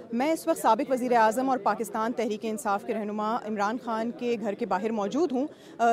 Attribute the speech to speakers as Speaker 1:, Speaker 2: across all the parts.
Speaker 1: मैं इस वक्त साबिक वज़ीर आज़म और पाकिस्तान तहरीक इंसाफ के रहनुमा इमरान खान के घर के बाहर मौजूद हूँ,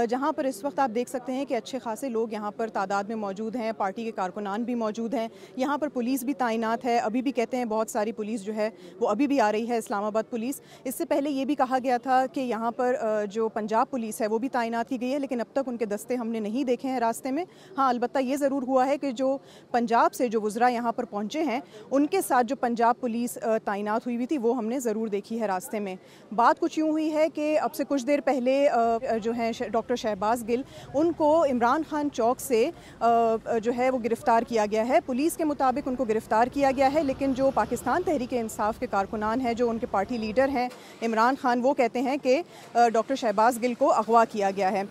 Speaker 1: जहाँ पर इस वक्त आप देख सकते हैं कि अच्छे खासे लोग यहाँ पर तादाद में मौजूद हैं। पार्टी के कारकुनान भी मौजूद हैं। यहाँ पर पुलिस भी तैनात है। अभी भी कहते हैं बहुत सारी पुलिस जो है वो अभी भी आ रही है, इस्लामाबाद पुलिस। इससे पहले ये भी कहा गया था कि यहाँ पर जो पंजाब पुलिस है वो भी तैनात की गई है, लेकिन अब तक उनके दस्ते हमने नहीं देखे हैं रास्ते में। हाँ, अलबत्ता ये ज़रूर हुआ है कि जो पंजाब से जो वज़रा यहाँ पर पहुँचे हैं उनके साथ जो पंजाब पुलिस तैनात हुई थी वो हमने ज़रूर देखी है रास्ते में। बात कुछ यूँ हुई है कि अब से कुछ देर पहले जो है डॉक्टर शहबाज गिल, उनको इमरान खान चौक से जो है वो गिरफ़्तार किया गया है। पुलिस के मुताबिक उनको गिरफ़्तार किया गया है, लेकिन जो पाकिस्तान तहरीक इंसाफ के कारकुनान हैं, जो उनके पार्टी लीडर हैं इमरान खान, वो कहते हैं कि डॉक्टर शहबाज गिल को अगवा किया गया है।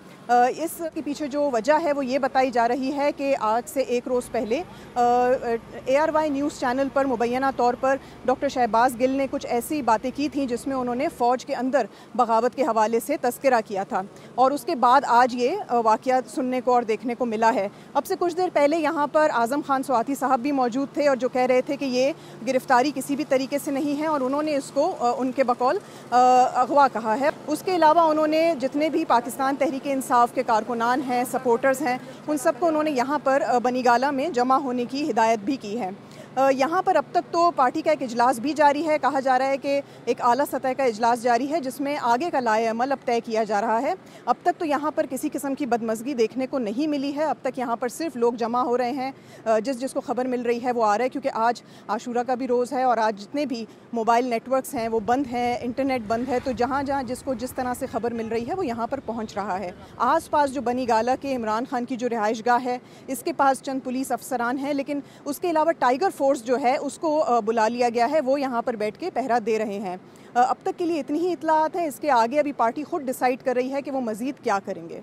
Speaker 1: इसके पीछे जो वजह है वो ये बताई जा रही है कि आज से एक रोज़ पहले ARY न्यूज़ चैनल पर मुबैना तौर पर डॉक्टर शहबाज गिल ने कुछ ऐसी बातें की थी जिसमें उन्होंने फ़ौज के अंदर बगावत के हवाले से तस्करा किया था, और उसके बाद आज ये वाक़या सुनने को और देखने को मिला है। अब से कुछ देर पहले यहाँ पर आज़म खान स्वाति साहब भी मौजूद थे और जो कह रहे थे कि ये गिरफ़्तारी किसी भी तरीके से नहीं है, और उन्होंने इसको उनके बकौल अगवा कहा है। उसके अलावा उन्होंने जितने भी पाकिस्तान तहरीक इंसाफ के कारकुनान हैं, सपोर्टर्स हैं, उन सबको उन्होंने यहाँ पर बनीगाला में जमा होने की हिदायत भी की है। यहाँ पर अब तक तो पार्टी का एक इजलास भी जारी है। कहा जा रहा है कि एक आला सतह का इजलास जारी है जिसमें आगे का लाए अमल अब तय किया जा रहा है। अब तक तो यहाँ पर किसी किस्म की बदमज़गी देखने को नहीं मिली है। अब तक यहाँ पर सिर्फ लोग जमा हो रहे हैं, जिसको खबर मिल रही है वो आ रहा है, क्योंकि आज आशूरा का भी रोज़ है और आज जितने भी मोबाइल नेटवर्क्स हैं वो बंद हैं, इंटरनेट बंद है। तो जहाँ जहाँ जिसको जिस तरह से खबर मिल रही है वो यहाँ पर पहुँच रहा है। आस पास जो बनीगाला के इमरान खान की जो रिहाइशगाह है, इसके पास चंद पुलिस अफसरान हैं, लेकिन उसके अलावा टाइगर फोर्स जो है उसको बुला लिया गया है। वो यहाँ पर बैठ के पहरा दे रहे हैं। अब तक के लिए इतनी ही इत्तलात हैं। इसके आगे अभी पार्टी खुद डिसाइड कर रही है कि वो मज़ीद क्या करेंगे।